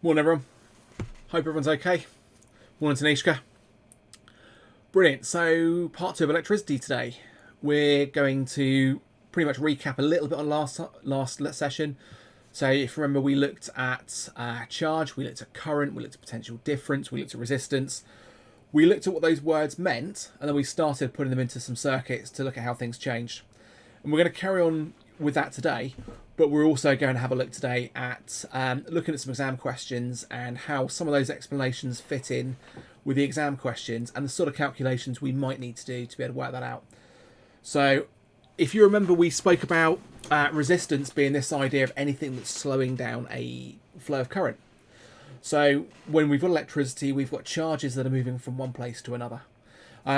Morning everyone, hope everyone's okay. Morning Tanishka. Brilliant, so part 2 of electricity today. We're going to pretty much recap a little bit on last session. So if you remember, we looked at charge, we looked at current, we looked at potential difference, we looked at resistance. We looked at what those words meant, and then we started putting them into some circuits to look at how things changed. And we're going to carry on with that today, but we're also going to have a look today at looking at some exam questions and how some of those explanations fit in with the exam questions and the sort of calculations we might need to do to be able to work that out. So if you remember, we spoke about resistance being this idea of anything that's slowing down a flow of current. So when we've got electricity, we've got charges that are moving from one place to another.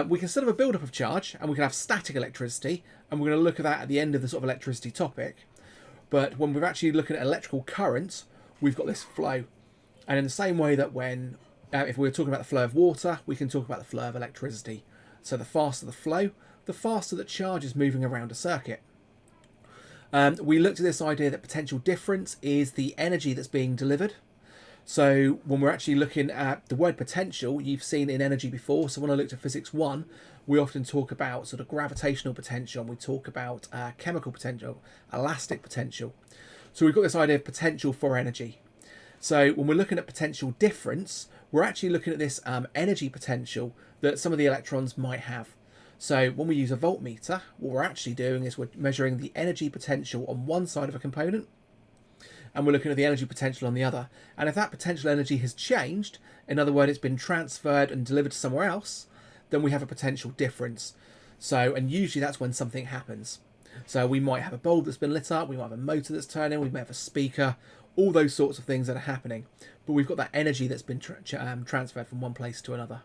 We can still have a build-up of charge, and we can have static electricity, and we're going to look at that at the end of the sort of electricity topic. But when we're actually looking at electrical current, we've got this flow. And in the same way that when, if we're talking about the flow of water, we can talk about the flow of electricity. So the faster the flow, the faster that charge is moving around a circuit. We looked at this idea that potential difference is the energy that's being delivered. So when we're actually looking at the word potential, you've seen in energy before. So when I looked at physics 1, we often talk about sort of gravitational potential, and we talk about chemical potential, elastic potential. So we've got this idea of potential for energy. So when we're looking at potential difference, we're actually looking at this energy potential that some of the electrons might have. So when we use a voltmeter, what we're actually doing is we're measuring the energy potential on one side of a component, and we're looking at the energy potential on the other. And if that potential energy has changed, in other words, it's been transferred and delivered to somewhere else, then we have a potential difference. So, and usually that's when something happens. So we might have a bulb that's been lit up, we might have a motor that's turning, we might have a speaker, all those sorts of things that are happening. But we've got that energy that's been transferred from one place to another.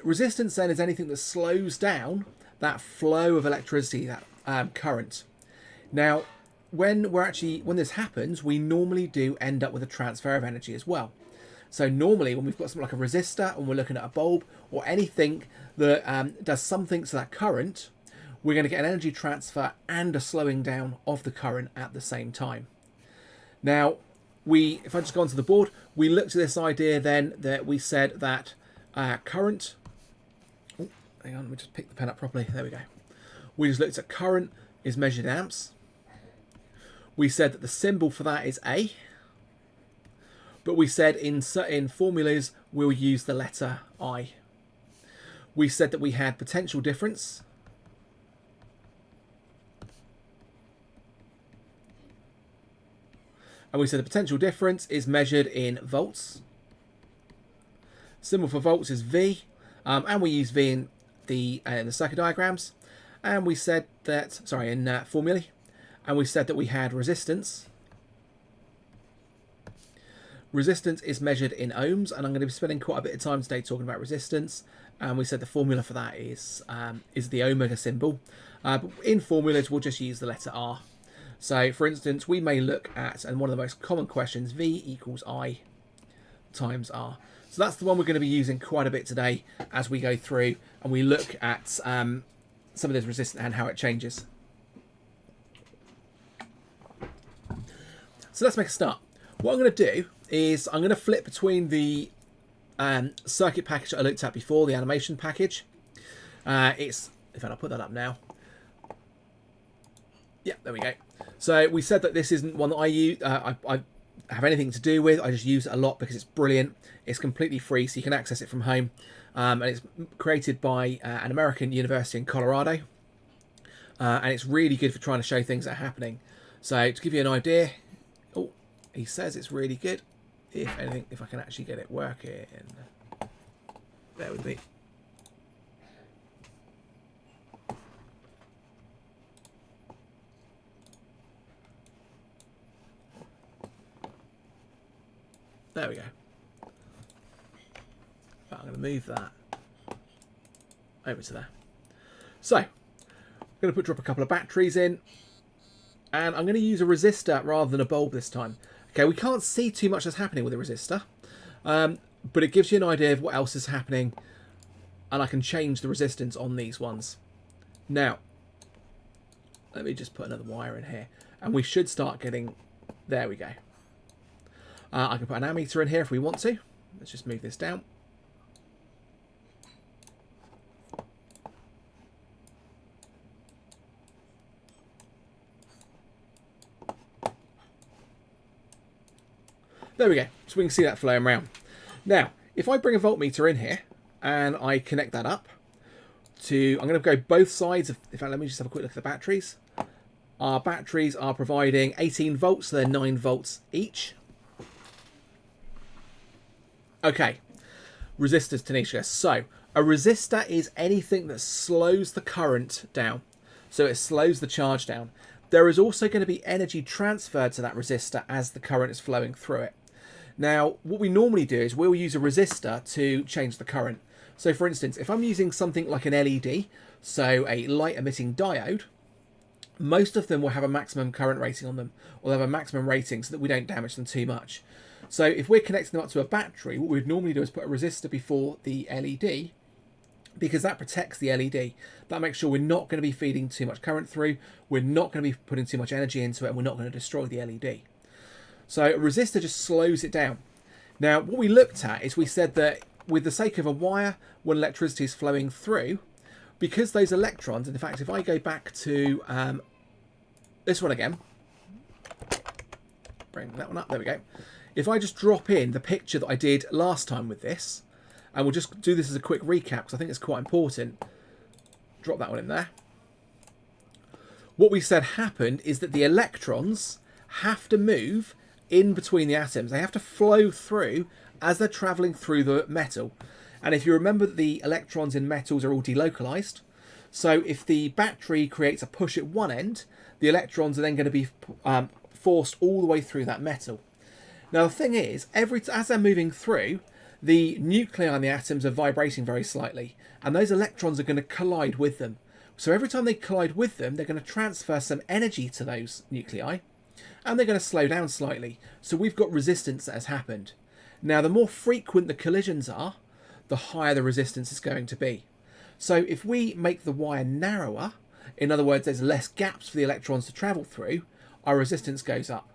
Resistance then is anything that slows down that flow of electricity, that current. Now, when this happens, we normally do end up with a transfer of energy as well. So normally when we've got something like a resistor and we're looking at a bulb or anything that does something to that current, we're going to get an energy transfer and a slowing down of the current at the same time. Now, if I just go onto the board, we looked at this idea then that we said that current... Oh, hang on, let me just pick the pen up properly. There we go. We just looked at current is measured in amps. We said that the symbol for that is A, but we said in formulas we'll use the letter I. We said that we had potential difference, and we said the potential difference is measured in volts. Symbol for volts is V, and we use V in the circuit diagrams. And we said that, in formulae. And we said that we had resistance. Resistance is measured in ohms, and I'm going to be spending quite a bit of time today talking about resistance. And we said the formula for that is the omega symbol. But in formulas, we'll just use the letter R. So, for instance, we may look at, and one of the most common questions, V equals I times R. So that's the one we're going to be using quite a bit today as we go through and we look at some of this resistance and how it changes. So let's make a start. What I'm going to do is I'm going to flip between the circuit package that I looked at before, the animation package. In fact, I'll put that up now. Yeah, there we go. So we said that this isn't one that I use. I have anything to do with. I just use it a lot because it's brilliant. It's completely free, so you can access it from home. And it's created by an American university in Colorado. And it's really good for trying to show things that are happening. So to give you an idea, he says it's really good. If I can actually get it working. Bear with me. There we go. But I'm going to move that over to there. So, I'm going to drop a couple of batteries in. And I'm going to use a resistor rather than a bulb this time. Okay, we can't see too much that's happening with a resistor. But it gives you an idea of what else is happening. And I can change the resistance on these ones. Now, let me just put another wire in here. And we should start getting... There we go. I can put an ammeter in here if we want to. Let's just move this down. There we go. So we can see that flowing around. Now, if I bring a voltmeter in here and I connect that up to, I'm going to go both sides. In fact, let me just have a quick look at the batteries. Our batteries are providing 18 volts, so they're 9 volts each. Okay, resistors, Tanisha. So, a resistor is anything that slows the current down. So it slows the charge down. There is also going to be energy transferred to that resistor as the current is flowing through it. Now, what we normally do is we'll use a resistor to change the current. So, for instance, if I'm using something like an LED, so a light-emitting diode, most of them will have a maximum current rating on them, or they'll have a maximum rating so that we don't damage them too much. So if we're connecting them up to a battery, what we'd normally do is put a resistor before the LED, because that protects the LED. That makes sure we're not going to be feeding too much current through, we're not going to be putting too much energy into it, and we're not going to destroy the LED. So a resistor just slows it down. Now, what we looked at is we said that with the sake of a wire, when electricity is flowing through, because those electrons, and in fact, if I go back to this one again, bring that one up, there we go. If I just drop in the picture that I did last time with this, and we'll just do this as a quick recap, because I think it's quite important. Drop that one in there. What we said happened is that the electrons have to move in between the atoms. They have to flow through as they're travelling through the metal. And if you remember that the electrons in metals are all delocalized, so if the battery creates a push at one end, the electrons are then going to be forced all the way through that metal. Now the thing is, as they're moving through, the nuclei in the atoms are vibrating very slightly, and those electrons are going to collide with them. So every time they collide with them, they're going to transfer some energy to those nuclei, and they're going to slow down slightly. So we've got resistance that has happened. Now the more frequent the collisions are, the higher the resistance is going to be. So if we make the wire narrower, in other words, there's less gaps for the electrons to travel through, our resistance goes up.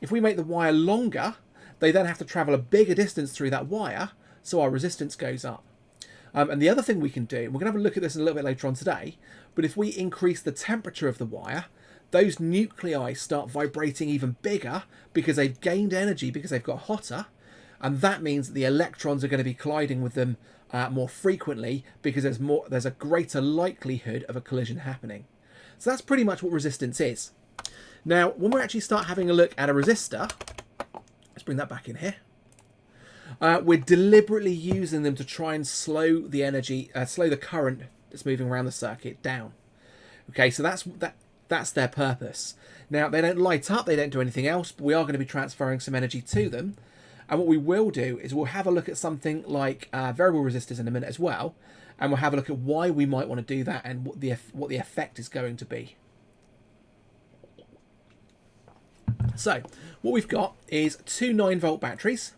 If we make the wire longer, they then have to travel a bigger distance through that wire, so our resistance goes up. And the other thing we can do, we're going to have a look at this a little bit later on today, but if we increase the temperature of the wire, those nuclei start vibrating even bigger because they've gained energy because they've got hotter, and that means that the electrons are going to be colliding with them more frequently because there's a greater likelihood of a collision happening. So that's pretty much what resistance is. Now, when we actually start having a look at a resistor, let's bring that back in here. We're deliberately using them to try and slow the energy, slow the current that's moving around the circuit down. Okay, so that's their purpose. Now, they don't light up, they don't do anything else, but we are going to be transferring some energy to them. And what we will do is we'll have a look at something like variable resistors in a minute as well, and we'll have a look at why we might want to do that and what the effect is going to be. So, what we've got is two 9-volt batteries,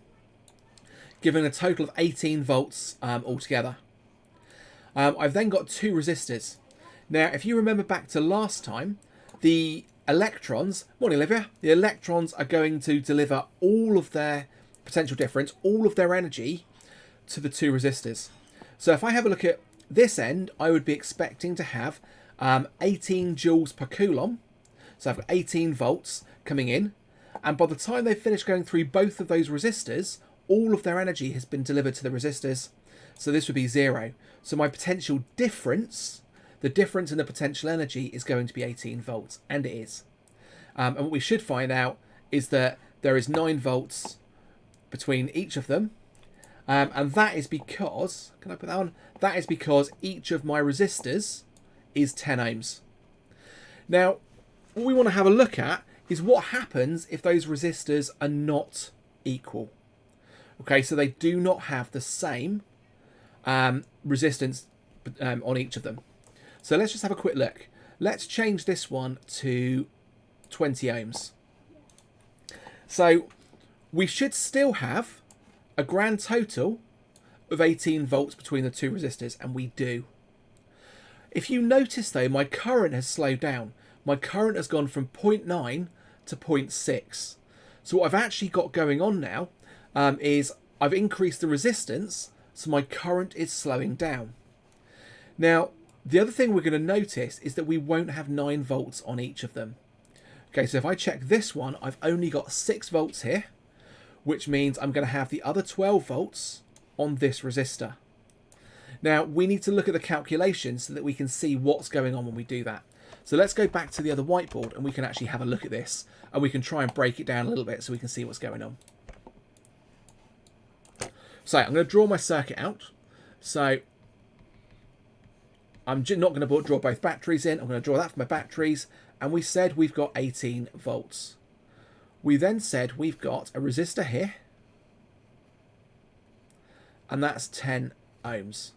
giving a total of 18 volts altogether. I've then got two resistors. Now, if you remember back to last time, the electrons, morning Olivia, the electrons are going to deliver all of their potential difference, all of their energy to the two resistors. So if I have a look at this end, I would be expecting to have 18 joules per coulomb. So I've got 18 volts coming in, and by the time they've finished going through both of those resistors, all of their energy has been delivered to the resistors, so this would be 0. So my potential difference, the difference in the potential energy, is going to be 18 volts, and it is. And what we should find out is that there is 9 volts between each of them, and that is because, can I put that on? That is because each of my resistors is 10 ohms. Now, what we want to have a look at is what happens if those resistors are not equal. Okay, so they do not have the same resistance on each of them. So let's just have a quick look. Let's change this one to 20 ohms. So we should still have a grand total of 18 volts between the two resistors, and we do. If you notice though, my current has slowed down. My current has gone from 0.9 to 0.6. So what I've actually got going on now is I've increased the resistance, so my current is slowing down. Now, the other thing we're going to notice is that we won't have 9 volts on each of them. Okay, so if I check this one, I've only got 6 volts here, which means I'm going to have the other 12 volts on this resistor. Now, we need to look at the calculations so that we can see what's going on when we do that. So let's go back to the other whiteboard and we can actually have a look at this, and we can try and break it down a little bit so we can see what's going on. So I'm going to draw my circuit out. So I'm not going to draw both batteries in. I'm going to draw that for my batteries. And we said we've got 18 volts. We then said we've got a resistor here. And that's 10 ohms.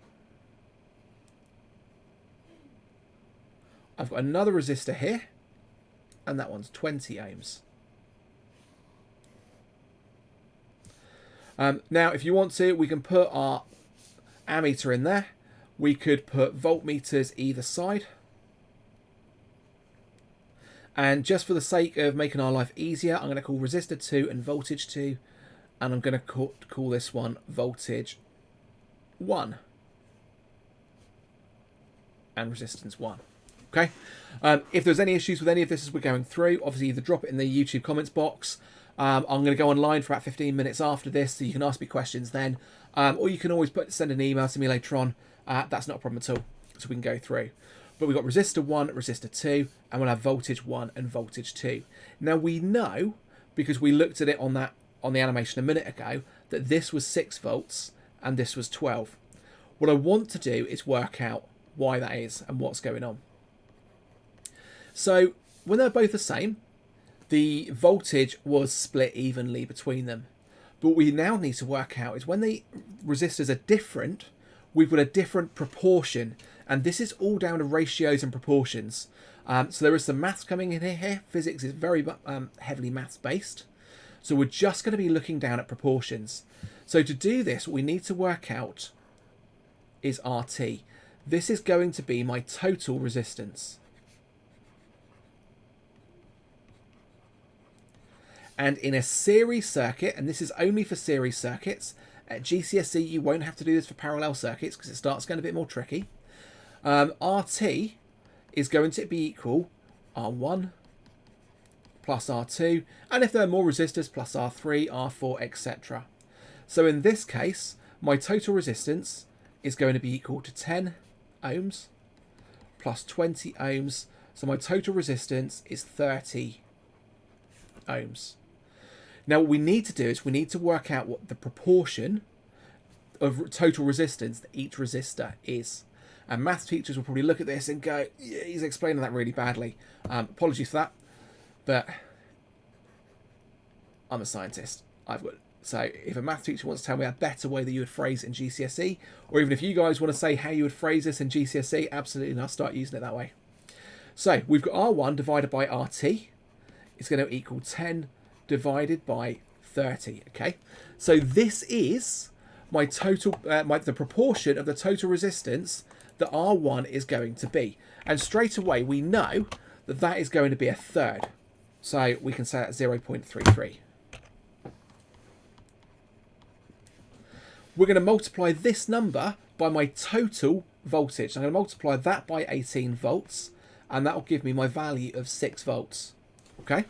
I've got another resistor here. And that one's 20 ohms. Now, if you want to, we can put our ammeter in there. We could put voltmeters either side. And just for the sake of making our life easier, I'm going to call resistor 2 and voltage 2. And I'm going to call this one voltage 1. And resistance 1. Okay? If there's any issues with any of this as we're going through, obviously either drop it in the YouTube comments box. I'm going to go online for about 15 minutes after this, so you can ask me questions then. Or you can always send an email to me later on. That's not a problem at all, so we can go through. But we've got resistor 1, resistor 2, and we'll have voltage 1 and voltage 2. Now we know, because we looked at it on the animation a minute ago, that this was 6 volts and this was 12. What I want to do is work out why that is and what's going on. So when they're both the same, the voltage was split evenly between them. But what we now need to work out is when the resistors are different, we've got a different proportion. And this is all down to ratios and proportions. So there is some maths coming in here. Physics is very heavily maths based. So we're just going to be looking down at proportions. So to do this, what we need to work out is RT. This is going to be my total resistance. And in a series circuit, and this is only for series circuits, at GCSE you won't have to do this for parallel circuits because it starts getting a bit more tricky. RT is going to be equal R1 plus R2, and if there are more resistors, plus R3, R4, etc. So in this case, my total resistance is going to be equal to 10 ohms plus 20 ohms. So my total resistance is 30 ohms. Now what we need to do is we need to work out what the proportion of total resistance that each resistor is. And maths teachers will probably look at this and go, yeah, he's explaining that really badly. Apologies for that, but I'm a scientist. So if a math teacher wants to tell me a better way that you would phrase it in GCSE, or even if you guys want to say how you would phrase this in GCSE, absolutely, and I'll start using it that way. So we've got R1 divided by RT. It's going to equal 10 divided by 30. Okay, so this is my total, the proportion of the total resistance that R1 is going to be. And straight away we know that that is going to be a third. So we can say that's 0.33. We're going to multiply this number by my total voltage. I'm going to multiply that by 18 volts, and that will give me my value of 6 volts. Okay?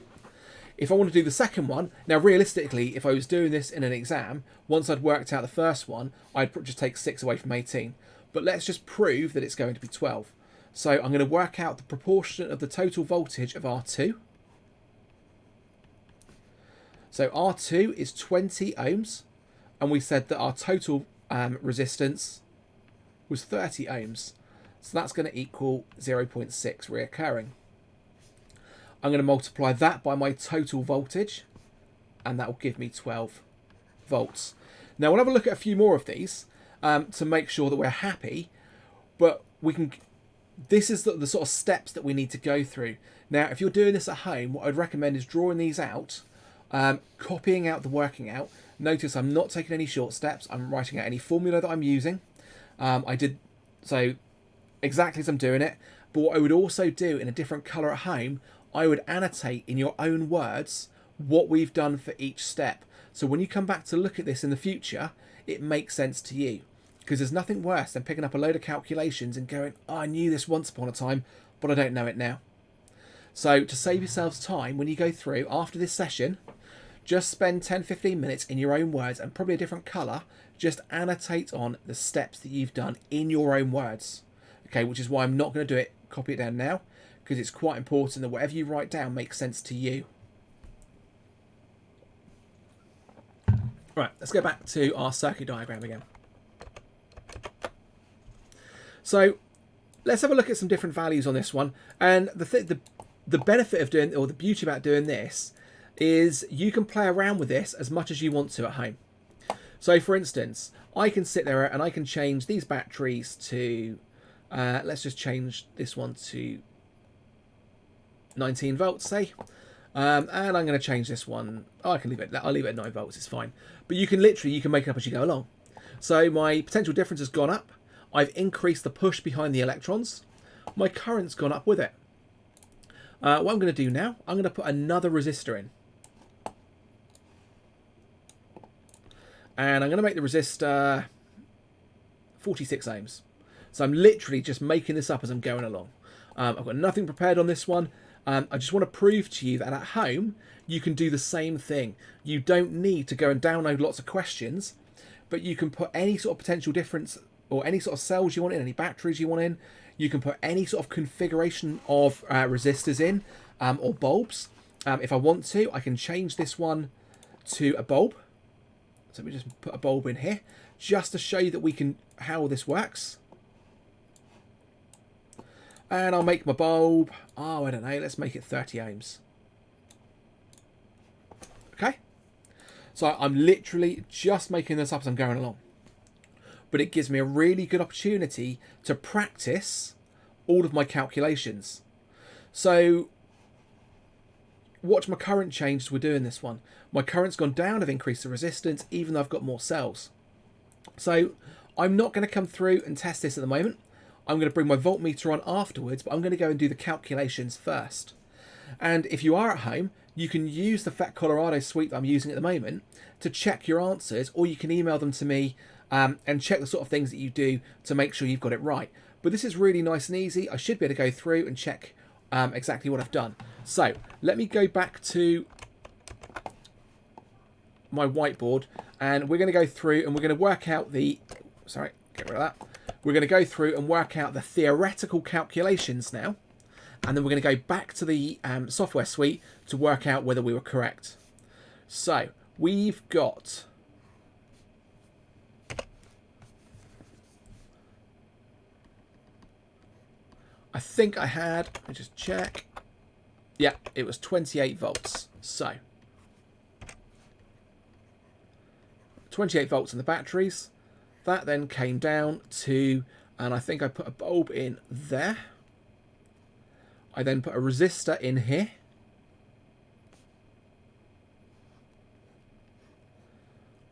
If I want to do the second one, now realistically, if I was doing this in an exam, once I'd worked out the first one, I'd just take 6 away from 18. But let's just prove that it's going to be 12. So I'm going to work out the proportion of the total voltage of R2. So R2 is 20 ohms. And we said that our total resistance was 30 ohms. So that's going to equal 0.6 reoccurring. I'm going to multiply that by my total voltage, and that will give me 12 volts. Now we'll have a look at a few more of these to make sure that we're happy, but we can. This is the sort of steps that we need to go through. Now, if you're doing this at home, what I'd recommend is drawing these out, copying out the working out. Notice I'm not taking any short steps. I'm writing out any formula that I'm using. I did so exactly as I'm doing it. But what I would also do in a different colour at home, I would annotate in your own words what we've done for each step. So when you come back to look at this in the future, it makes sense to you. Because there's nothing worse than picking up a load of calculations and going, oh, I knew this once upon a time, but I don't know it now. So to save yourselves time, when you go through after this session, just spend 10-15 minutes in your own words and probably a different colour. Just annotate on the steps that you've done in your own words. Okay, which is why I'm not going to do it, copy it down now, because it's quite important that whatever you write down makes sense to you. Right, let's go back to our circuit diagram again. So let's have a look at some different values on this one. And the benefit of doing, or the beauty about doing this, is you can play around with this as much as you want to at home. So for instance, I can sit there and I can change these batteries to, let's just change this one to 19 volts, say. And I'm going to change this one. Oh, I can leave it. I'll leave it at 9 volts. It's fine. But you can make it up as you go along. So my potential difference has gone up. I've increased the push behind the electrons. My current's gone up with it. What I'm going to do now, I'm going to put another resistor in. And I'm going to make the resistor 46 ohms. So I'm literally just making this up as I'm going along. I've got nothing prepared on this one. I just want to prove to you that at home, you can do the same thing. You don't need to go and download lots of questions, but you can put any sort of potential difference or any sort of cells you want in, any batteries you want in. You can put any sort of configuration of resistors in or bulbs. If I want to, I can change this one to a bulb. So let me just put a bulb in here just to show you that how this works. And I'll make my bulb, oh, I don't know, let's make it 30 ohms. Okay? So I'm literally just making this up as I'm going along. But it gives me a really good opportunity to practice all of my calculations. So watch my current change as we're doing this one. My current's gone down, I've increased the resistance, even though I've got more cells. So I'm not going to come through and test this at the moment. I'm going to bring my voltmeter on afterwards, but I'm going to go and do the calculations first. And if you are at home, you can use the FET Colorado suite that I'm using at the moment to check your answers, or you can email them to me and check the sort of things that you do to make sure you've got it right. But this is really nice and easy. I should be able to go through and check exactly what I've done. So let me go back to my whiteboard, and we're going to go through and we're going to work out the, sorry, get rid of that. We're going to go through and work out the theoretical calculations now, and then we're going to go back to the software suite to work out whether we were correct. So we've got I think I had, let me just check. Yeah, it was 28 volts. So 28 volts in the batteries. That then came down to, and I think I put a bulb in there. I then put a resistor in here.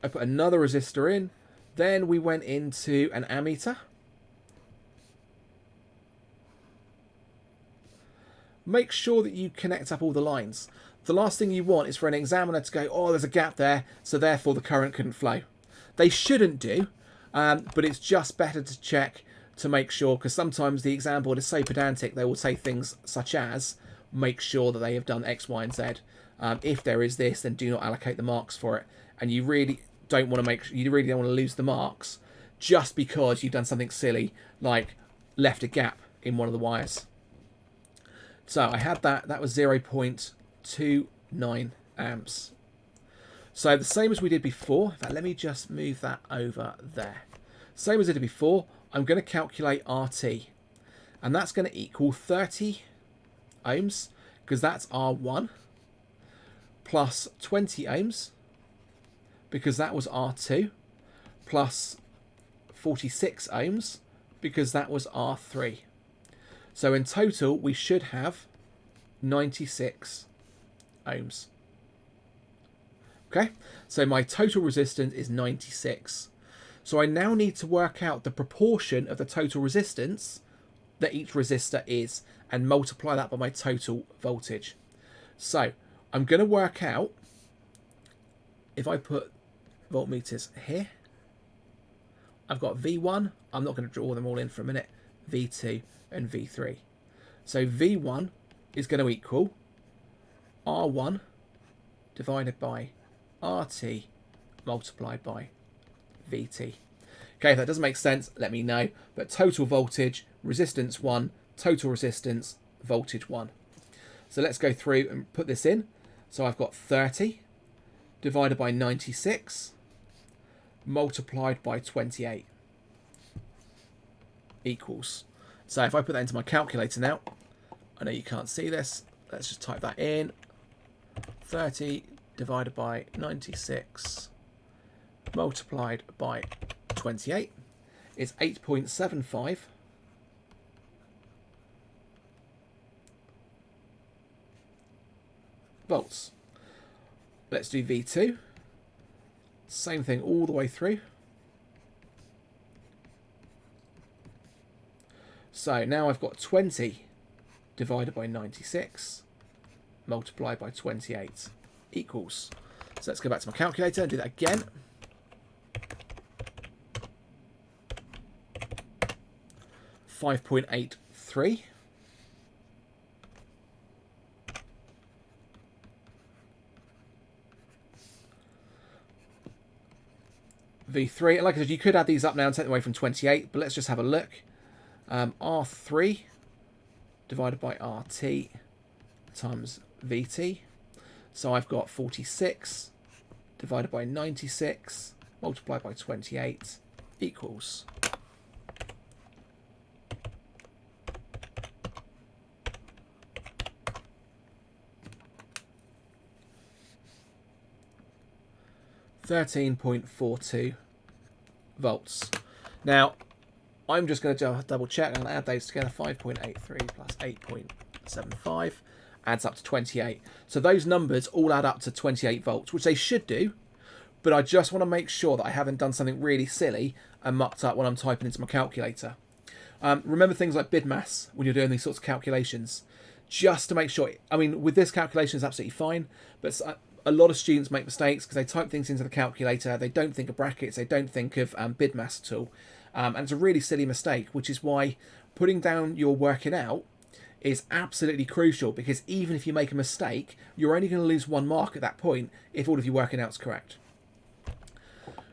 I put another resistor in. Then we went into an ammeter. Make sure that you connect up all the lines. The last thing you want is for an examiner to go, oh, there's a gap there, so therefore the current couldn't flow. They shouldn't do, but it's just better to check to make sure, because sometimes the exam board is so pedantic, they will say things such as, make sure that they have done X, Y, and Z. If there is this, then do not allocate the marks for it. And you really don't want to lose the marks just because you've done something silly, like left a gap in one of the wires. So I had that was 0.29 amps. So the same as we did before. In fact, let me just move that over there. Same as I did before, I'm going to calculate RT. And that's going to equal 30 ohms, because that's R1, plus 20 ohms, because that was R2, plus 46 ohms, because that was R3. So in total, we should have 96 ohms. Okay, so my total resistance is 96. So I now need to work out the proportion of the total resistance that each resistor is and multiply that by my total voltage. So I'm going to work out, if I put voltmeters here, I've got V1. I'm not going to draw them all in for a minute. V2 and V3. So V1 is going to equal R1 divided by RT multiplied by VT. Okay, if that doesn't make sense, let me know. But total voltage, resistance 1, total resistance, voltage 1. So let's go through and put this in. So I've got 30 divided by 96 multiplied by 28 equals. So if I put that into my calculator now, I know you can't see this. Let's just type that in. 30 divided by 96 multiplied by 28 is 8.75 volts. Let's do V2. Same thing all the way through. So now I've got 20 divided by 96 multiplied by 28 equals. So let's go back to my calculator and do that again. .83 V3. And like I said, you could add these up now and take them away from 28, but let's just have a look. R3 divided by RT times VT. So I've got 46 divided by 96 multiplied by 28 equals 13.42 volts. Now, I'm just going to double check. I'm going to add those together. 5.83 plus 8.75 adds up to 28. So those numbers all add up to 28 volts, which they should do. But I just want to make sure that I haven't done something really silly and mucked up when I'm typing into my calculator. Remember things like bidmass when you're doing these sorts of calculations. Just to make sure. I mean, with this calculation, it's absolutely fine. But a lot of students make mistakes because they type things into the calculator. They don't think of brackets. They don't think of bidmass at all. And it's a really silly mistake, which is why putting down your working out is absolutely crucial, because even if you make a mistake, you're only going to lose 1 mark at that point if all of your working out's correct.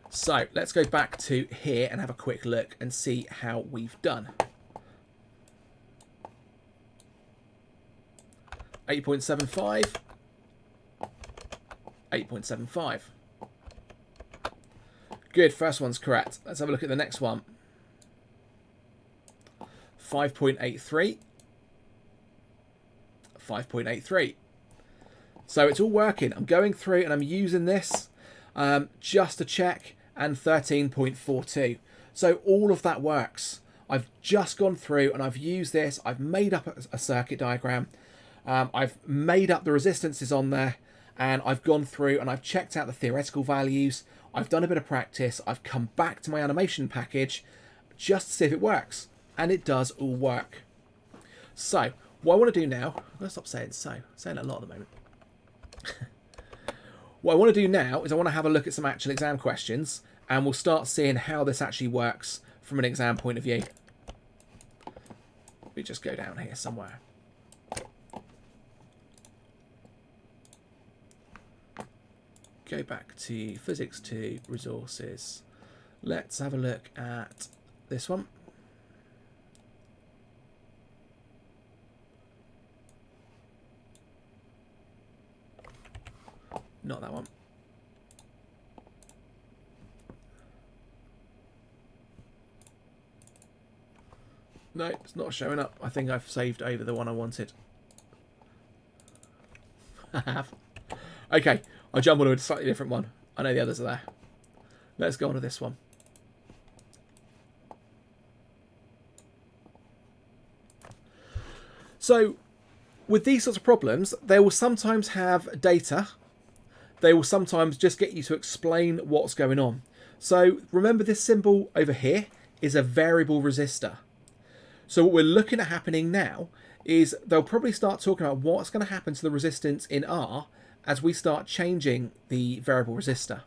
So let's go back to here and have a quick look and see how we've done. 8.75. 8.75. Good, first one's correct. Let's have a look at the next one. 5.83. 5.83. So it's all working. I'm going through and I'm using this just to check, and 13.42. So all of that works. I've just gone through and I've used this. I've made up a circuit diagram. I've made up the resistances on there, and I've gone through and I've checked out the theoretical values. I've done a bit of practice. I've come back to my animation package just to see if it works. And it does all work. So what I want to do now, I'm going to stop saying so. I'm saying it a lot at the moment. What I want to do now is I want to have a look at some actual exam questions, and we'll start seeing how this actually works from an exam point of view. Let me just go down here somewhere. Go back to Physics 2, Resources. Let's have a look at this one. Not that one. No, it's not showing up. I think I've saved over the one I wanted. I have. Okay, I'll jump on to a slightly different one. I know the others are there. Let's go on to this one. So, with these sorts of problems, they will sometimes have data. They will sometimes just get you to explain what's going on. So remember, this symbol over here is a variable resistor. So what we're looking at happening now is they'll probably start talking about what's going to happen to the resistance in R as we start changing the variable resistor.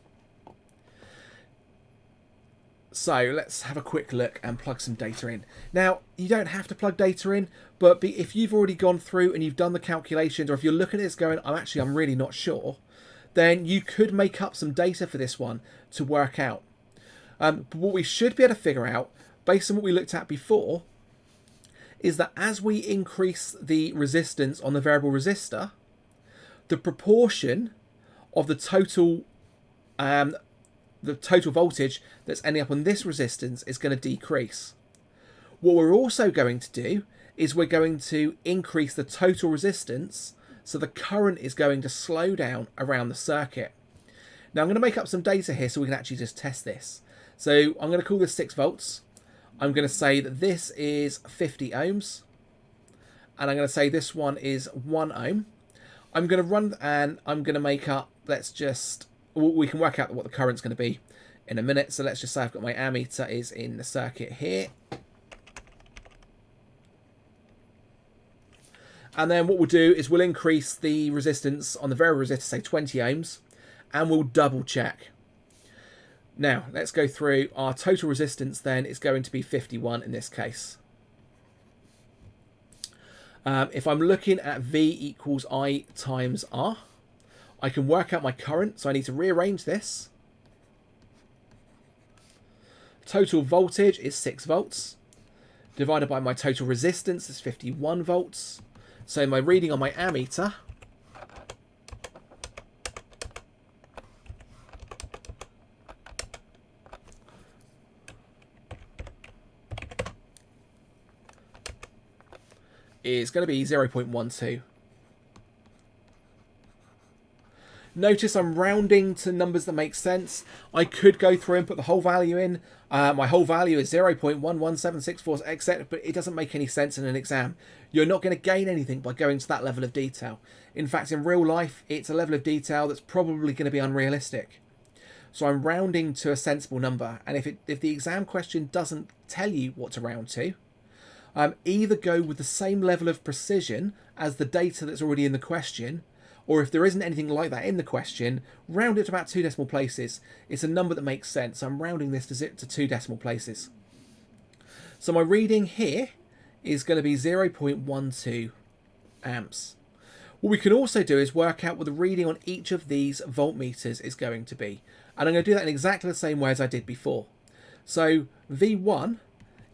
So let's have a quick look and plug some data in. Now, you don't have to plug data in, but if you've already gone through and you've done the calculations, or if you're looking at this going, I'm really not sure, then you could make up some data for this one to work out. But what we should be able to figure out, based on what we looked at before, is that as we increase the resistance on the variable resistor, the proportion of the total voltage that's ending up on this resistance is going to decrease. What we're also going to do is we're going to increase the total resistance, so the current is going to slow down around the circuit. Now I'm going to make up some data here so we can actually just test this. So I'm going to call this 6 volts. I'm going to say that this is 50 ohms. And I'm going to say this one is 1 ohm. I'm going to run and I'm going to make up, we can work out what the current's going to be in a minute. So let's just say I've got my ammeter is in the circuit here. And then what we'll do is we'll increase the resistance on the variable resistor, say 20 ohms, and we'll double check. Now, let's go through. Our total resistance then is going to be 51 in this case. If I'm looking at V equals I times R, I can work out my current, so I need to rearrange this. Total voltage is 6 volts, divided by my total resistance is 51 volts. So my reading on my ammeter is going to be 0.12. Notice I'm rounding to numbers that make sense. I could go through and put the whole value in. My whole value is 0.11764, etc., but it doesn't make any sense in an exam. You're not going to gain anything by going to that level of detail. In fact, in real life, it's a level of detail that's probably going to be unrealistic. So I'm rounding to a sensible number, and if the exam question doesn't tell you what to round to, either go with the same level of precision as the data that's already in the question, or if there isn't anything like that in the question, round it to about 2 decimal places. It's a number that makes sense. I'm rounding this to 2 decimal places. So my reading here is going to be 0.12 amps. What we can also do is work out what the reading on each of these voltmeters is going to be. And I'm going to do that in exactly the same way as I did before. So V1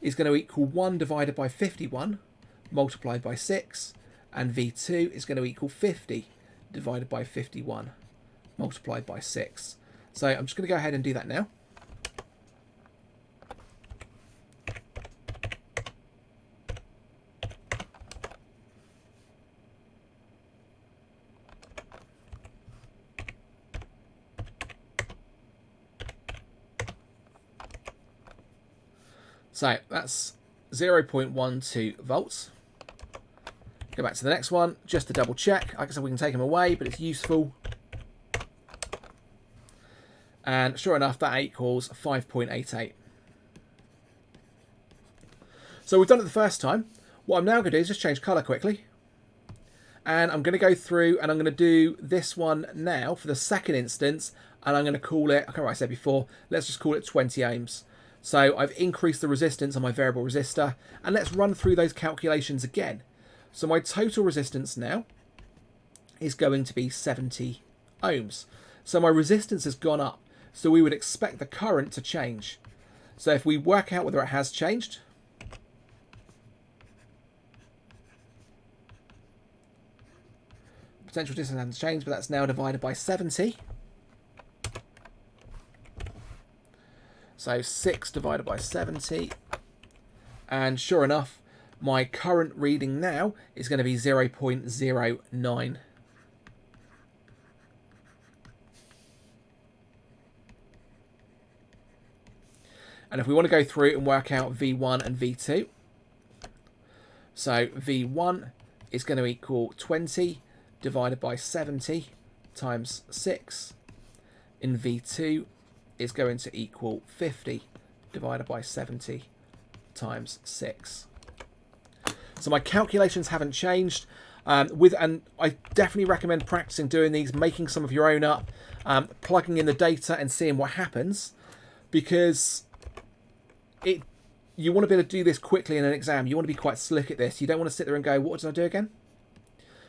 is going to equal 1 divided by 51 multiplied by 6, and V2 is going to equal 50 divided by 51 multiplied by 6. So I'm just going to go ahead and do that now. So that's 0.12 volts. Go back to the next one, just to double check. Like I said, we can take them away, but it's useful. And sure enough, that equals 5.88. So we've done it the first time. What I'm now going to do is just change colour quickly. And I'm going to go through and I'm going to do this one now for the second instance. And I'm going to call it, I can't remember what I said before, let's just call it 20 ohms. So I've increased the resistance on my variable resistor. And let's run through those calculations again. So my total resistance now is going to be 70 ohms. So my resistance has gone up. So we would expect the current to change. So if we work out whether it has changed, potential distance hasn't changed, but that's now divided by 70. So 6 divided by 70. And sure enough, my current reading now is going to be 0.09. And if we want to go through and work out V1 and V2, so V1 is going to equal 20 divided by 70 times 6. And V2 is going to equal 50 divided by 70 times 6. So my calculations haven't changed. And I definitely recommend practicing doing these, making some of your own up, plugging in the data and seeing what happens, because you want to be able to do this quickly in an exam. You want to be quite slick at this. You don't want to sit there and go, what did I do again?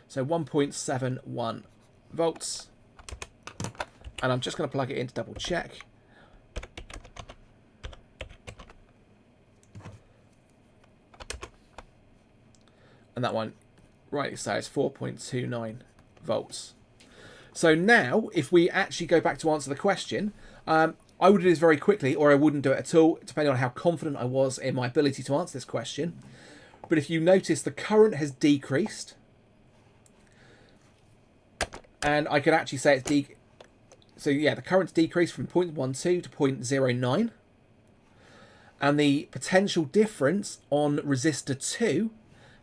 So 1.71 volts. And I'm just going to plug it in to double check. And that one, rightly so, is 4.29 volts. So now, if we actually go back to answer the question, I would do this very quickly, or I wouldn't do it at all, depending on how confident I was in my ability to answer this question. But if you notice, the current has decreased. And I could actually say it's so yeah, the current's decreased from 0.12 to 0.09. And the potential difference on resistor 2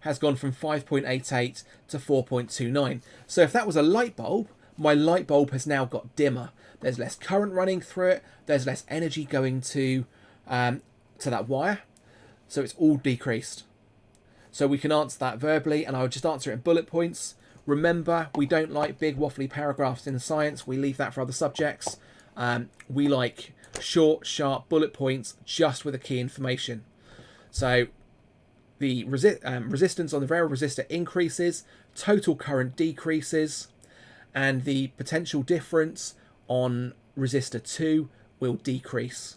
has gone from 5.88 to 4.29. So if that was a light bulb, my light bulb has now got dimmer. There's less current running through it. There's less energy going to that wire. So it's all decreased. So we can answer that verbally, and I would just answer it in bullet points. Remember, we don't like big waffly paragraphs in science. We leave that for other subjects. We like short, sharp bullet points just with the key information. So the resistance on the variable resistor increases, total current decreases, and the potential difference on resistor 2 will decrease.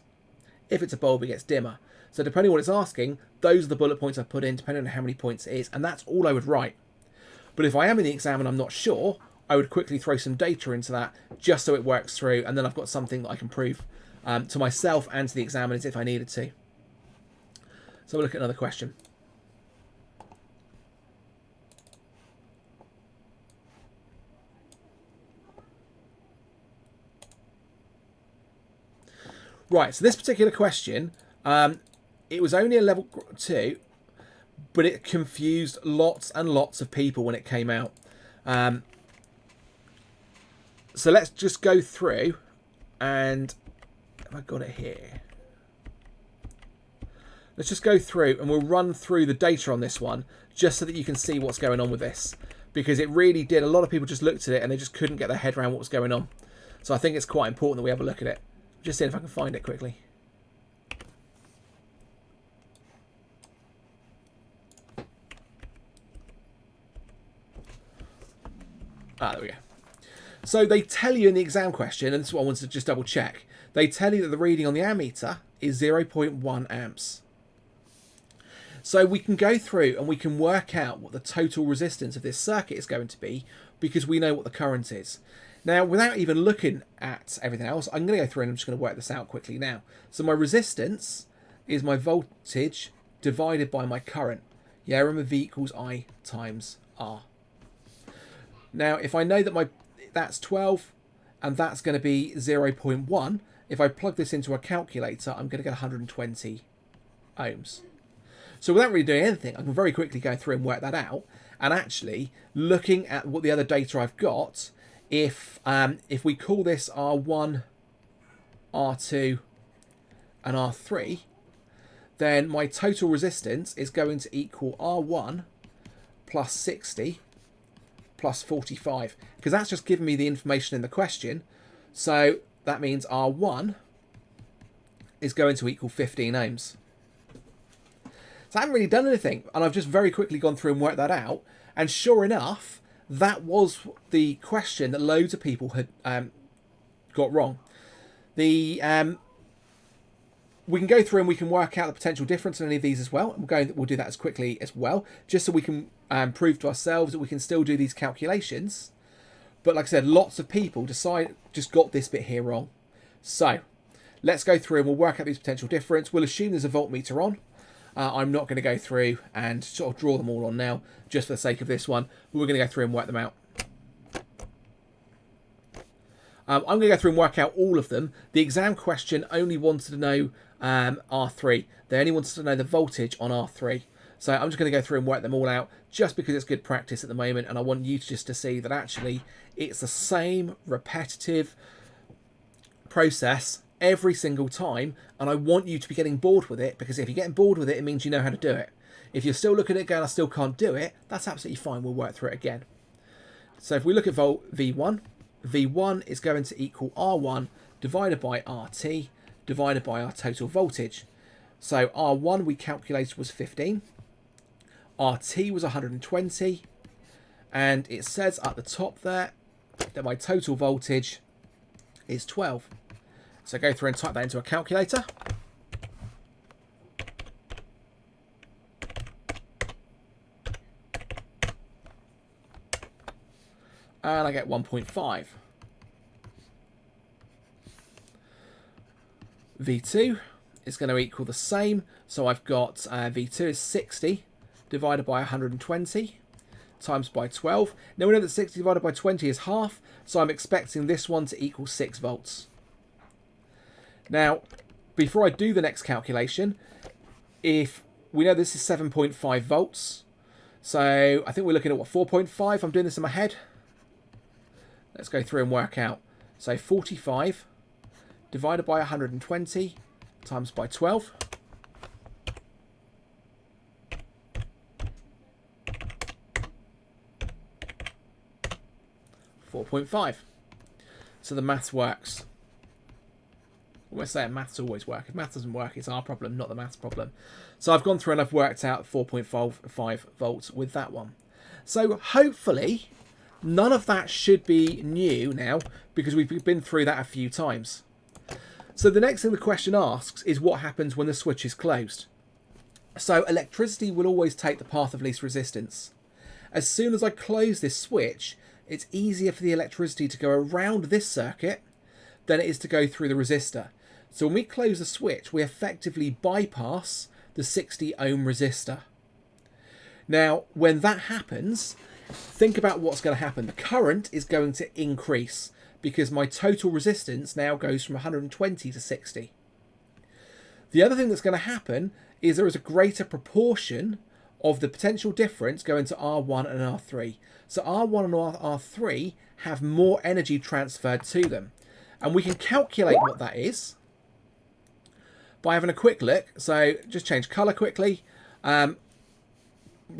If it's a bulb, it gets dimmer. So depending on what it's asking, those are the bullet points I put in, depending on how many points it is, and that's all I would write. But if I am in the exam and I'm not sure, I would quickly throw some data into that just so it works through, and then I've got something that I can prove to myself and to the examiners if I needed to. So we'll look at another question. Right, so this particular question, it was only a level 2, but it confused lots and lots of people when it came out. So let's just go through, and have I got it here? Let's just go through and we'll run through the data on this one just so that you can see what's going on with this, because it really did. A lot of people just looked at it and they just couldn't get their head around what was going on. So I think it's quite important that we have a look at it. Just seeing if I can find it quickly. There we go. So they tell you in the exam question, and this is what I wanted to just double check, they tell you that the reading on the ammeter is 0.1 amps. So we can go through and we can work out what the total resistance of this circuit is going to be, because we know what the current is. Now, without even looking at everything else, I'm going to go through and I'm just going to work this out quickly now. So my resistance is my voltage divided by my current. Yeah, remember V equals I times R. Now, if I know that that's 12 and that's going to be 0.1, if I plug this into a calculator, I'm going to get 120 ohms. So without really doing anything, I can very quickly go through and work that out. And actually, looking at what the other data I've got, if we call this R1, R2, and R3, then my total resistance is going to equal R1 plus 60 plus 45, because that's just giving me the information in the question. So that means R1 is going to equal 15 ohms. So I haven't really done anything, and I've just very quickly gone through and worked that out. And sure enough, that was the question that loads of people had got wrong. We can go through and we can work out the potential difference in any of these as well. We'll do that as quickly as well, just so we can prove to ourselves that we can still do these calculations. But like I said, lots of people just got this bit here wrong. So let's go through and we'll work out these potential difference. We'll assume there's a voltmeter on. I'm not going to go through and sort of draw them all on now, just for the sake of this one. But we're going to go through and work them out. I'm going to go through and work out all of them. The exam question only wanted to know R3. They only wanted to know the voltage on R3. So I'm just going to go through and work them all out, just because it's good practice at the moment, and I want you just to see that actually it's the same repetitive process every single time, and I want you to be getting bored with it, because if you're getting bored with it, it means you know how to do it. If you're still looking at it going, I still can't do it, that's absolutely fine. We'll work through it again. So if we look at volt V1, V1 is going to equal R1 divided by RT divided by our total voltage. So R1 we calculated was 15, RT was 120, and it says at the top there that my total voltage is 12. So go through and type that into a calculator. And I get 1.5. V2 is going to equal the same. So I've got V2 is 60 divided by 120 times by 12. Now we know that 60 divided by 20 is half. So I'm expecting this one to equal 6 volts. Now, before I do the next calculation, if we know this is 7.5 volts. So I think we're looking at what, 4.5? I'm doing this in my head. Let's go through and work out. So 45 divided by 120 times by 12. 4.5. So the maths works. I always say maths always work. If maths doesn't work, it's our problem, not the maths problem. So I've gone through and I've worked out 4.5 volts with that one. So hopefully none of that should be new now, because we've been through that a few times. So the next thing the question asks is what happens when the switch is closed. So electricity will always take the path of least resistance. As soon as I close this switch, it's easier for the electricity to go around this circuit than it is to go through the resistor. So when we close the switch, we effectively bypass the 60 ohm resistor. Now, when that happens, think about what's going to happen. The current is going to increase because my total resistance now goes from 120 to 60. The other thing that's going to happen is there is a greater proportion of the potential difference going to R1 and R3. So R1 and R3 have more energy transferred to them. And we can calculate what that is by having a quick look. So just change colour quickly. Remember,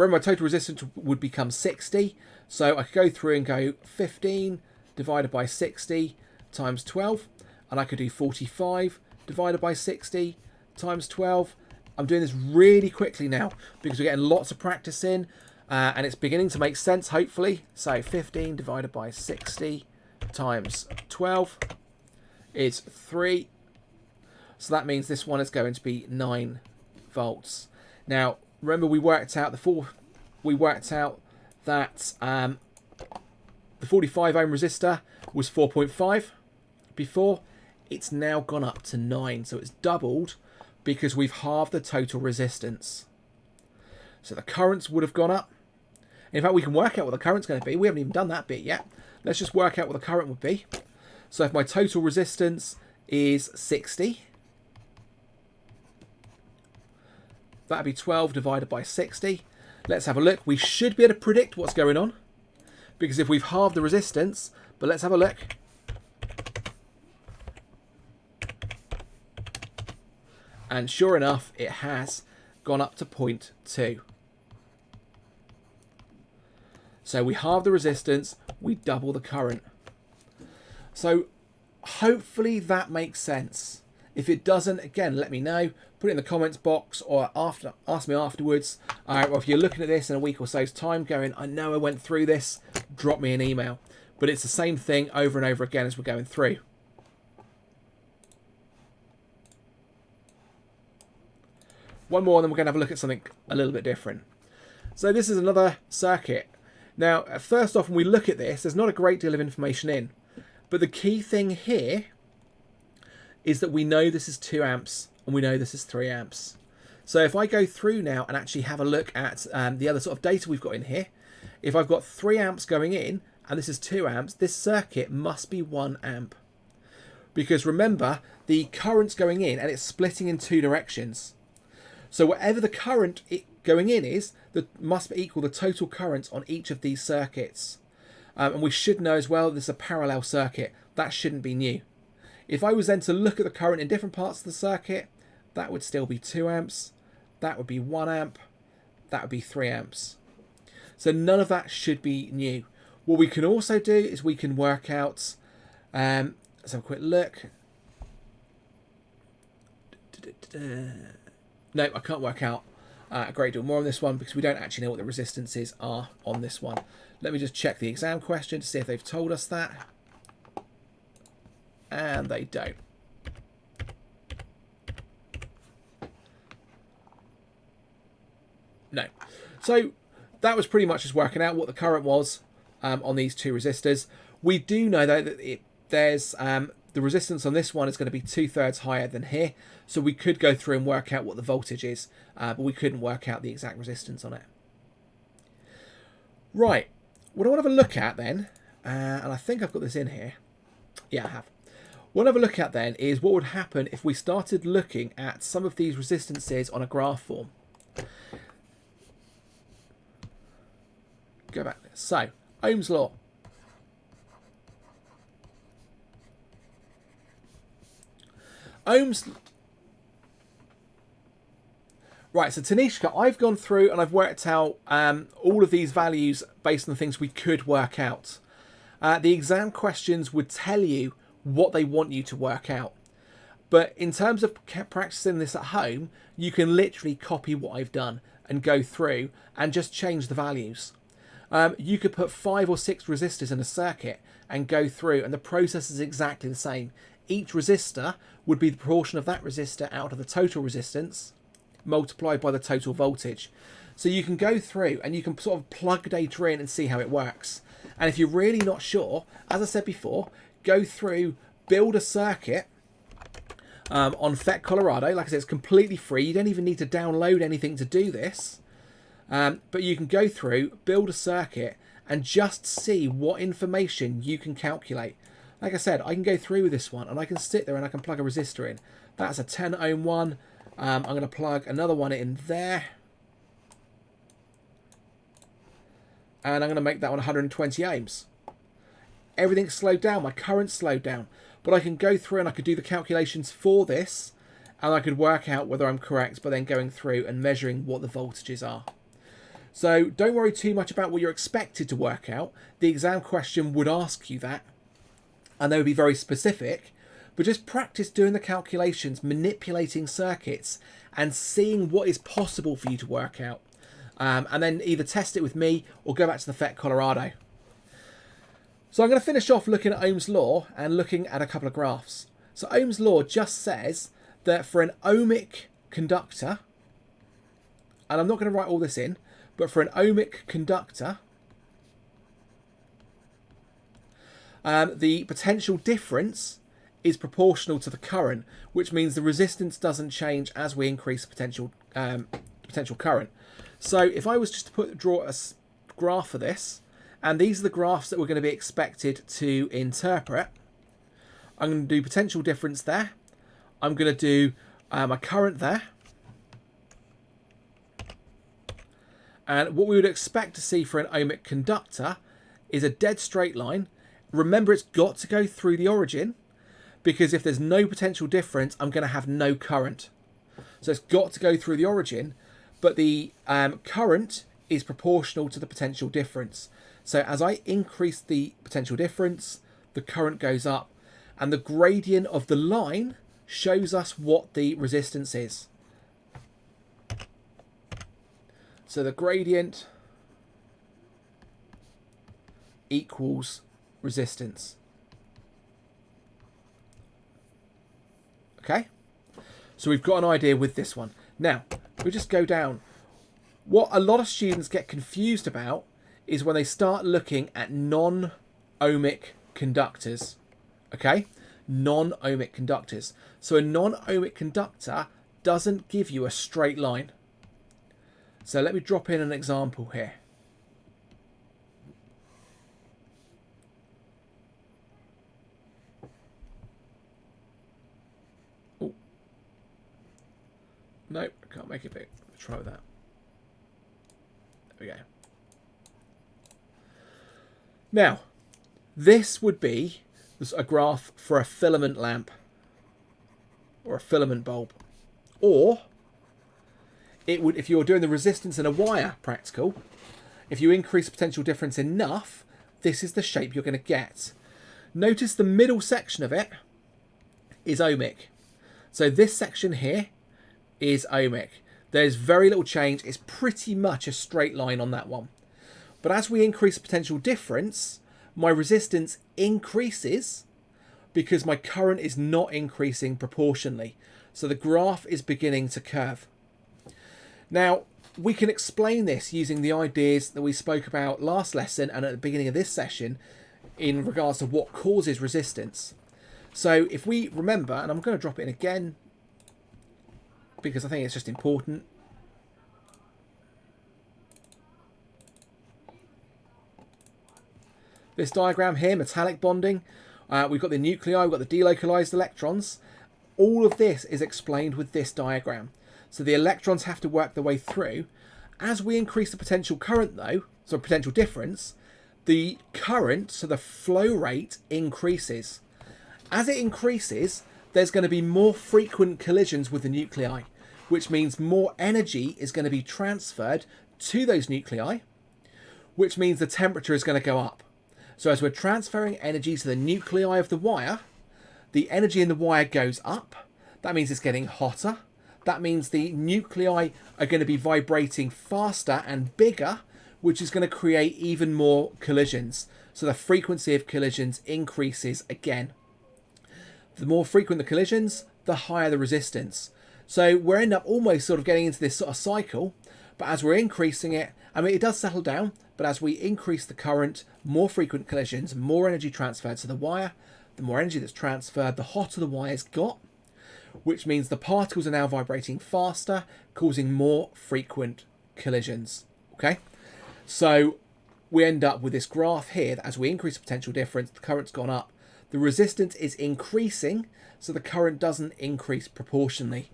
my total resistance would become 60. So I could go through and go 15 divided by 60 times 12. And I could do 45 divided by 60 times 12. I'm doing this really quickly now because we're getting lots of practice in. And it's beginning to make sense, hopefully. So 15 divided by 60 times 12 is 3. So that means this one is going to be 9 volts. Now, remember we worked out that the 45 ohm resistor was 4.5 before. It's now gone up to 9, so it's doubled because we've halved the total resistance. So the currents would have gone up. In fact, we can work out what the current's going to be. We haven't even done that bit yet. Let's just work out what the current would be. So if my total resistance is 60, that'd be 12 divided by 60. Let's have a look. We should be able to predict what's going on because if we've halved the resistance, but let's have a look. And sure enough, it has gone up to 0.2. So we halve the resistance, we double the current. So hopefully that makes sense. If it doesn't, again, let me know. Put it in the comments box or ask me afterwards. Or if you're looking at this in a week or so's time going, I know I went through this, drop me an email. But it's the same thing over and over again as we're going through. One more, and then we're going to have a look at something a little bit different. So this is another circuit. Now, first off, when we look at this, there's not a great deal of information in. But the key thing here is that we know this is 2 amps and we know this is 3 amps. So if I go through now and actually have a look at the other sort of data we've got in here, if I've got 3 amps going in and this is 2 amps, this circuit must be 1 amp. Because remember, the current's going in and it's splitting in 2 directions. So whatever the current going in is, that must equal the total current on each of these circuits. And we should know as well this is a parallel circuit. That shouldn't be new. If I was then to look at the current in different parts of the circuit, that would still be 2 amps. That would be 1 amp. that would be 3 amps. So none of that should be new. What we can also do is we can work out, let's have a quick look. No, I can't work out a great deal more on this one because we don't actually know what the resistances are on this one. Let me just check the exam question to see if they've told us that. And they don't. No. So that was pretty much just working out what the current was on these two resistors. We do know though that there's the resistance on this one is going to be 2/3 higher than here. So we could go through and work out what the voltage is, but we couldn't work out the exact resistance on it. Right. What I want to have a look at then, and I think I've got this in here. Yeah, I have. What I want to have a look at then is what would happen if we started looking at some of these resistances on a graph form. Go back there. So, Ohm's law. Right, so Tanishka, I've gone through and I've worked out all of these values based on the things we could work out. The exam questions would tell you what they want you to work out. But in terms of practicing this at home, you can literally copy what I've done and go through and just change the values. You could put 5 or 6 resistors in a circuit and go through, and the process is exactly the same. Each resistor would be the proportion of that resistor out of the total resistance multiplied by the total voltage. So you can go through and you can sort of plug data in and see how it works. And if you're really not sure, as I said before, go through, build a circuit on FET Colorado. Like I said, it's completely free. You don't even need to download anything to do this. But you can go through, build a circuit, and just see what information you can calculate. Like I said, I can go through with this one, and I can sit there and I can plug a resistor in. That's a 10 ohm one. I'm going to plug another one in there. And I'm going to make that one 120 ohms. Everything's slowed down. My current's slowed down. But I can go through and I could do the calculations for this, and I could work out whether I'm correct by then going through and measuring what the voltages are. So don't worry too much about what you're expected to work out. The exam question would ask you that, and they would be very specific. But just practice doing the calculations, manipulating circuits, and seeing what is possible for you to work out. And then either test it with me or go back to the FET Colorado. So I'm going to finish off looking at Ohm's law and looking at a couple of graphs. So Ohm's law just says that for an ohmic conductor, and I'm not going to write all this in, but for an ohmic conductor, the potential difference is proportional to the current, which means the resistance doesn't change as we increase potential current. So if I was just to draw a graph for this, and these are the graphs that we're going to be expected to interpret. I'm going to do potential difference there. I'm going to do my current there. And what we would expect to see for an ohmic conductor is a dead straight line. Remember, it's got to go through the origin, because if there's no potential difference, I'm going to have no current. So it's got to go through the origin, but the current is proportional to the potential difference. So as I increase the potential difference, the current goes up, and the gradient of the line shows us what the resistance is. So the gradient equals resistance. Okay, so we've got an idea with this one. Now, we just go down. What a lot of students get confused about is when they start looking at non-ohmic conductors. Okay, non-ohmic conductors. So a non-ohmic conductor doesn't give you a straight line. So let me drop in an example here. Oh. Nope, I can't make it big. Let's try with that. There we go. Now, this would be a graph for a filament lamp or a filament bulb. Or it would, if you're doing the resistance in a wire practical, if you increase potential difference enough, this is the shape you're going to get. Notice the middle section of it is ohmic. So this section here is ohmic. There's very little change. It's pretty much a straight line on that one. But as we increase potential difference, my resistance increases because my current is not increasing proportionally. So the graph is beginning to curve. Now, we can explain this using the ideas that we spoke about last lesson and at the beginning of this session in regards to what causes resistance. So if we remember, and I'm going to drop it in again because I think it's just important. This diagram here, metallic bonding, we've got the nuclei, we've got the delocalized electrons. All of this is explained with this diagram. So the electrons have to work their way through. As we increase the potential current though, so potential difference, the current, so the flow rate increases. As it increases, there's going to be more frequent collisions with the nuclei, which means more energy is going to be transferred to those nuclei, which means the temperature is going to go up. So as we're transferring energy to the nuclei of the wire, the energy in the wire goes up. That means it's getting hotter. That means the nuclei are going to be vibrating faster and bigger, which is going to create even more collisions. So the frequency of collisions increases again. The more frequent the collisions, the higher the resistance. So we're end up almost sort of getting into this sort of cycle, but as we're increasing it, I mean, it does settle down, but as we increase the current, more frequent collisions, more energy transferred to the wire. The more energy that's transferred, the hotter the wire's got, which means the particles are now vibrating faster, causing more frequent collisions. Okay, so we end up with this graph here that as we increase the potential difference, the current's gone up. The resistance is increasing, so the current doesn't increase proportionally.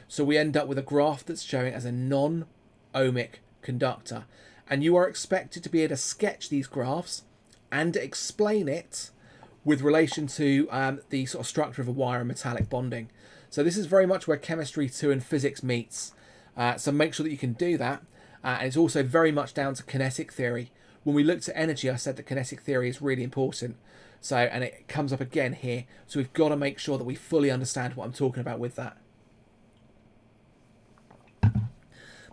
So we end up with a graph that's showing as a non-ohmic conductor. And you are expected to be able to sketch these graphs and explain it with relation to the sort of structure of a wire and metallic bonding. So this is very much where chemistry 2 and physics meets. So make sure that you can do that. And it's also very much down to kinetic theory. When we looked at energy, I said that kinetic theory is really important. So, and it comes up again here. So we've got to make sure that we fully understand what I'm talking about with that.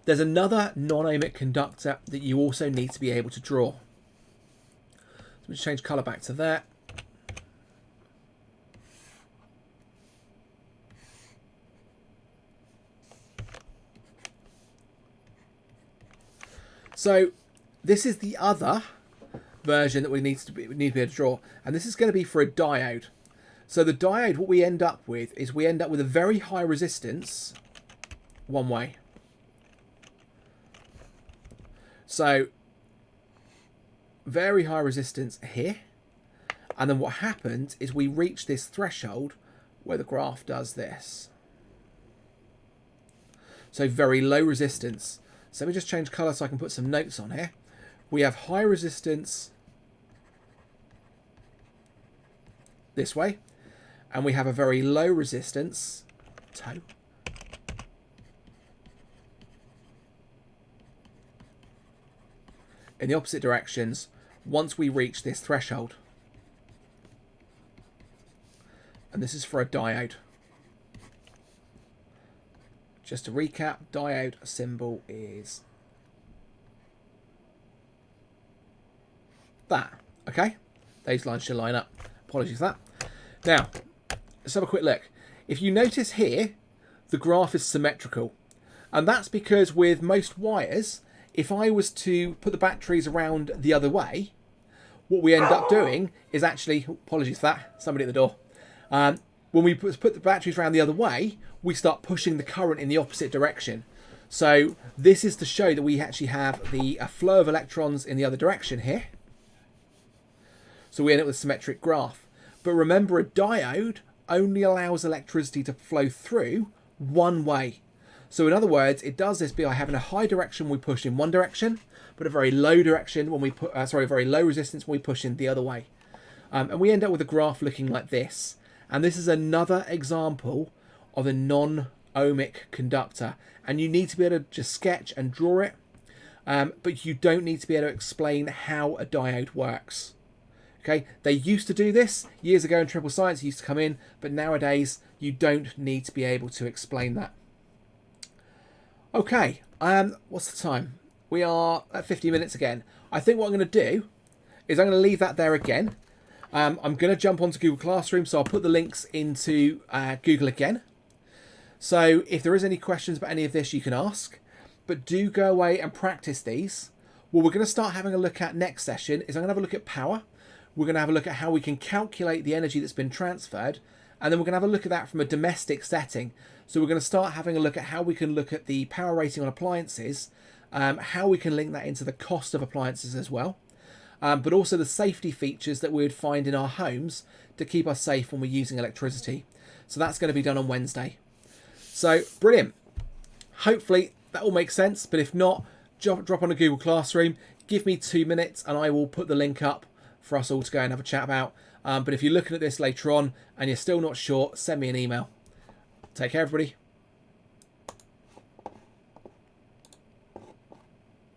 There's another non-ohmic conductor that you also need to be able to draw. So let me change colour back to that. So this is the other version that we need to be able to draw, and this is going to be for a diode. So the diode, what we end up with is we end up with a very high resistance one way. So very high resistance here, and then what happens is we reach this threshold where the graph does this. So very low resistance. So let me just change colour so I can put some notes on here. We have high resistance this way, and we have a very low resistance toe in the opposite directions once we reach this threshold. And this is for a diode. Just to recap, diode symbol is that. Okay, those lines should line up. Apologies for that. Now, let's have a quick look. If you notice here, the graph is symmetrical. And that's because with most wires, if I was to put the batteries around the other way, what we end up doing is actually, apologies for that, somebody at the door. When we put the batteries around the other way, we start pushing the current in the opposite direction. So this is to show that we actually have the flow of electrons in the other direction here. So we end up with a symmetric graph. But remember, a diode only allows electricity to flow through one way. So in other words, it does this by having a high direction we push in one direction, but a very low direction when we put, very low resistance when we push in the other way. And we end up with a graph looking like this. And this is another example of a non ohmic conductor, and you need to be able to just sketch and draw it, but you don't need to be able to explain how a diode works. Okay, they used to do this years ago in triple science, used to come in, but nowadays you don't need to be able to explain that. Okay, what's the time? We are at 50 minutes again. I think what I'm going to do is I'm going to leave that there again. I'm going to jump onto Google Classroom, so I'll put the links into Google again. So if there is any questions about any of this, you can ask. But do go away and practice these. What we're going to start having a look at next session is I'm going to have a look at power. We're going to have a look at how we can calculate the energy that's been transferred. And then we're going to have a look at that from a domestic setting. So we're going to start having a look at how we can look at the power rating on appliances, how we can link that into the cost of appliances as well. But also the safety features that we would find in our homes to keep us safe when we're using electricity. So that's going to be done on Wednesday. So brilliant. Hopefully that all makes sense. But if not, drop on a Google Classroom. Give me 2 minutes and I will put the link up for us all to go and have a chat about. But if you're looking at this later on and you're still not sure, send me an email. Take care, everybody.